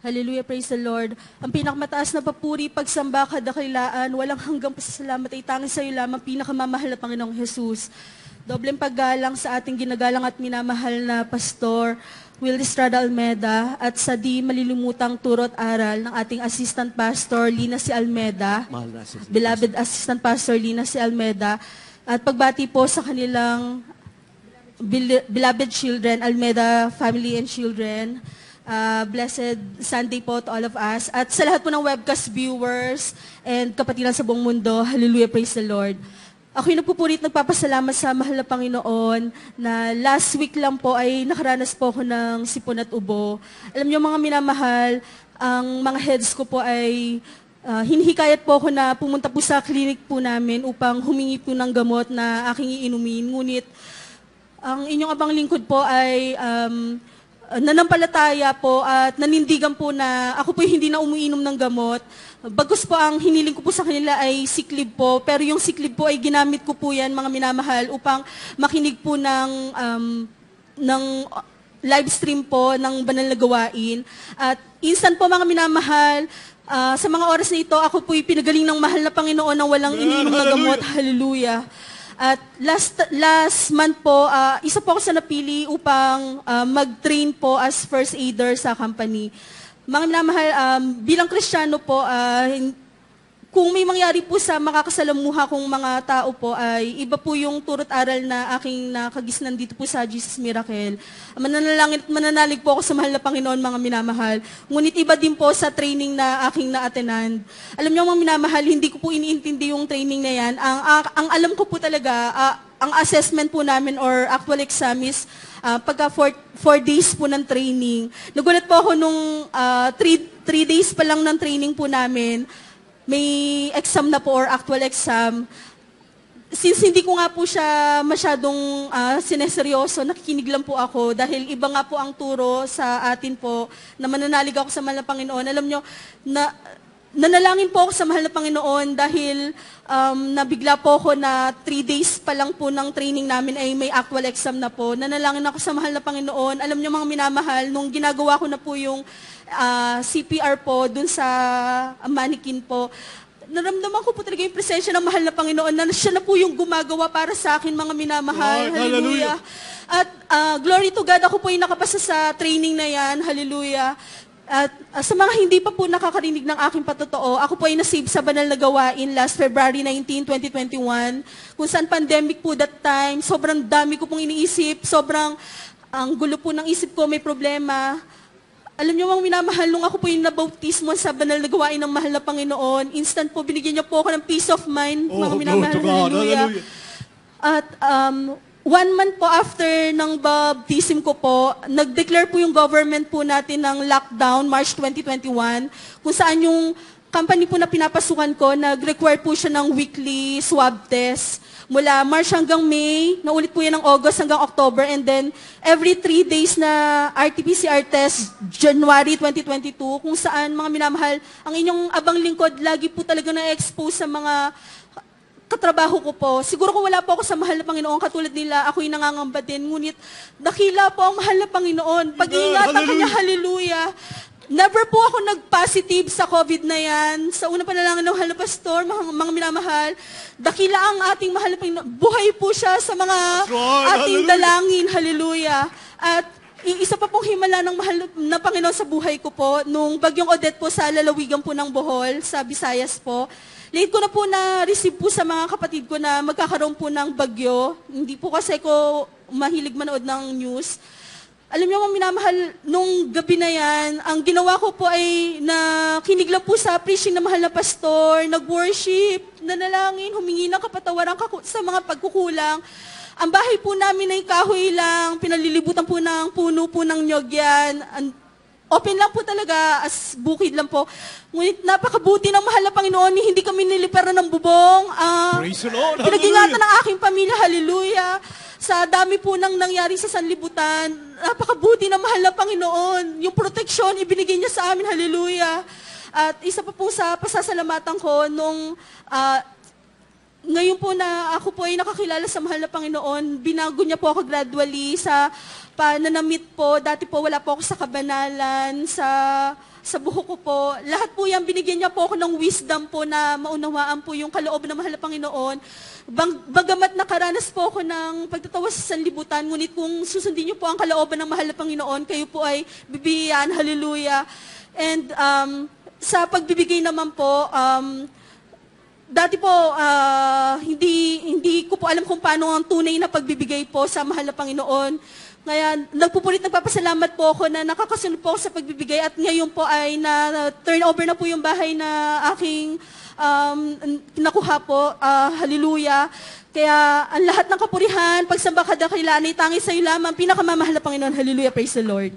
Hallelujah, praise the Lord. Ang pinakamataas na papuri, pagsamba, kadakilaan, walang hanggang pasasalamat ay tanging sa iyo lamang, pinakamamahal na Panginoong Jesus. Dobleng paggalang sa ating ginagalang at minamahal na Pastor Will Estrada Almeda at sa di malilimutang turot aral ng ating Assistant Pastor Lina C. Almeda, beloved Assistant Pastor Lina C. Almeda, at pagbati po sa kanilang beloved children, Almeda family and children. Blessed Sunday po to all of us. At sa lahat po ng webcast viewers and kapatiran sa buong mundo, hallelujah, praise the Lord. Ako'y nagpupurit, nagpapasalamat sa mahal na Panginoon na last week lang po ay nakaranas po ako ng sipon at ubo. Alam niyo mga minamahal, ang mga heads ko po ay hinihikayat po ako na pumunta po sa clinic po namin upang humingi po ng gamot na aking iinumin. Ngunit ang inyong abang lingkod po ay nanampalataya po at nanindigan po na ako po hindi na umiinom ng gamot. Bagkus po ang hiniling ko po sa kanila ay sick leave po, pero yung sick leave po ay ginamit ko po yan, mga minamahal, upang makinig po ng live stream po ng banal na gawain. At instant po mga minamahal, sa mga oras na ito, ako po pinagaling ng mahal na Panginoon ng walang iniinom na gamot. Hallelujah. At last month po, isa po ako sa napili upang mag-train po as first aider sa company. Mga minamahal, bilang Kristiyano po, kung may mangyari po sa makakasalamuha kong mga tao po, ay iba po yung turot aral na aking nakagisnan dito po sa Jesus Miracle. Mananalangin at mananalig po ako sa mahal na Panginoon, mga minamahal. Ngunit iba din po sa training na aking na-attendant. Alam niyo mga minamahal, hindi ko po iniintindi yung training na yan. Ang alam ko po talaga, ang assessment po namin or actual exam is pagka 4 days po ng training. Nagulat po ako nung 3 days pa lang ng training po namin, may exam na po or actual exam. Since hindi ko nga po siya masyadong sineseryoso, nakikinig lang po ako dahil iba nga po ang turo sa atin po na mananalig ako sa mahal na Panginoon. Alam nyo, nanalangin po ako sa mahal na Panginoon dahil nabigla po ako na 3 days pa lang po ng training namin ay may actual exam na po. Nanalangin ako sa mahal na Panginoon. Alam nyo mga minamahal, nung ginagawa ko na po yung CPR po dun sa mannequin po, naramdaman ko po talaga yung presensya ng mahal na Panginoon na siya na po yung gumagawa para sa akin, mga minamahal. Hallelujah. At glory to God, ako po yung nakapasa sa training na yan. Hallelujah. At sa mga hindi pa po nakakarinig ng aking patotoo, ako po ay nasave sa banal na gawain last February 19, 2021, kung saan pandemic po that time, sobrang dami ko pong iniisip, sobrang ang gulo po ng isip ko, may problema. Alam niyo mga minamahal, nung ako po yung nabautismo sa banal na gawain ng mahal na Panginoon, instant po binigyan niyo po ako ng peace of mind, mga minamahal. Hallelujah. At 1 month po after ng baptism ko po, nag-declare po yung government po natin ng lockdown, March 2021, kung saan yung company po na pinapasukan ko, nag-require po siya ng weekly swab test. Mula March hanggang May, naulit po yan ng August hanggang October, and then every 3 days na RT-PCR test, January 2022, kung saan mga minamahal, ang inyong abang lingkod, lagi po talaga na-expose sa mga katrabaho ko po. Siguro kung wala po ako sa mahal na Panginoon, katulad nila, ako'y nangangamba din. Ngunit dakila po ang mahal na Panginoon. Pag-iingatan kanya, hallelujah. Never po ako nag-positive sa COVID na yan. Sa una panalangin ng mahal na pastor, mga minamahal, dakila ang ating mahal na Panginoon. Buhay po siya sa mga ating dalangin, hallelujah. At isa pa pong himala ng mahal na Panginoon sa buhay ko po, nung bagyong Odette po sa lalawigan po ng Bohol, sa Visayas po, late ko na po na-receive po sa mga kapatid ko na magkakaroon po ng bagyo. Hindi po kasi ko mahilig manood ng news. Alam niyo mga minamahal, nung gabi na yan, ang ginawa ko po ay nakinig lang po sa preaching na mahal na pastor, nag-worship, nanalangin, humingi ng kapatawaran sa mga pagkukulang. Ang bahay po namin ay kahoy lang, pinalilibutan po ng puno po ng nyog yan. Open lang po talaga, as bukid lang po. Ngunit napakabuti ng mahal na Panginoon, hindi kami niliperan ng bubong. Praise the Lord, pinag-ingatan ng aking pamilya, hallelujah. Sa dami po nang nangyari sa sanlibutan, napakabuti ng mahal na Panginoon. Yung proteksyon, ibinigay niya sa amin, hallelujah. At isa pa po sa pasasalamatan ko, nung ngayon po na ako po ay nakakilala sa mahal na Panginoon, binago niya po ako gradually sa pananamit po. Dati po wala po ako sa kabanalan, sa buhok ko po. Lahat po yan, binigyan niya po ako ng wisdom po na maunawaan po yung kaloob ng mahal na Panginoon. Bagamat nakaranas po ako ng pagtatawas sa sanlibutan, ngunit kung susundin niyo po ang kalooban ng mahal na Panginoon, kayo po ay bibigyan, hallelujah. And sa pagbibigay naman po, dati po, hindi ko po alam kung paano ang tunay na pagbibigay po sa mahal na Panginoon. Kaya nagpapasalamat po ako na nakakasunod po ako sa pagbibigay at ngayon po ay na-turn over na po yung bahay na aking nakuha po. Hallelujah. Kaya ang lahat ng kapurihan, pagsamba kadakilaan ay tangi sa iyo lamang, pinakamamahal na Panginoon. Hallelujah. Praise the Lord.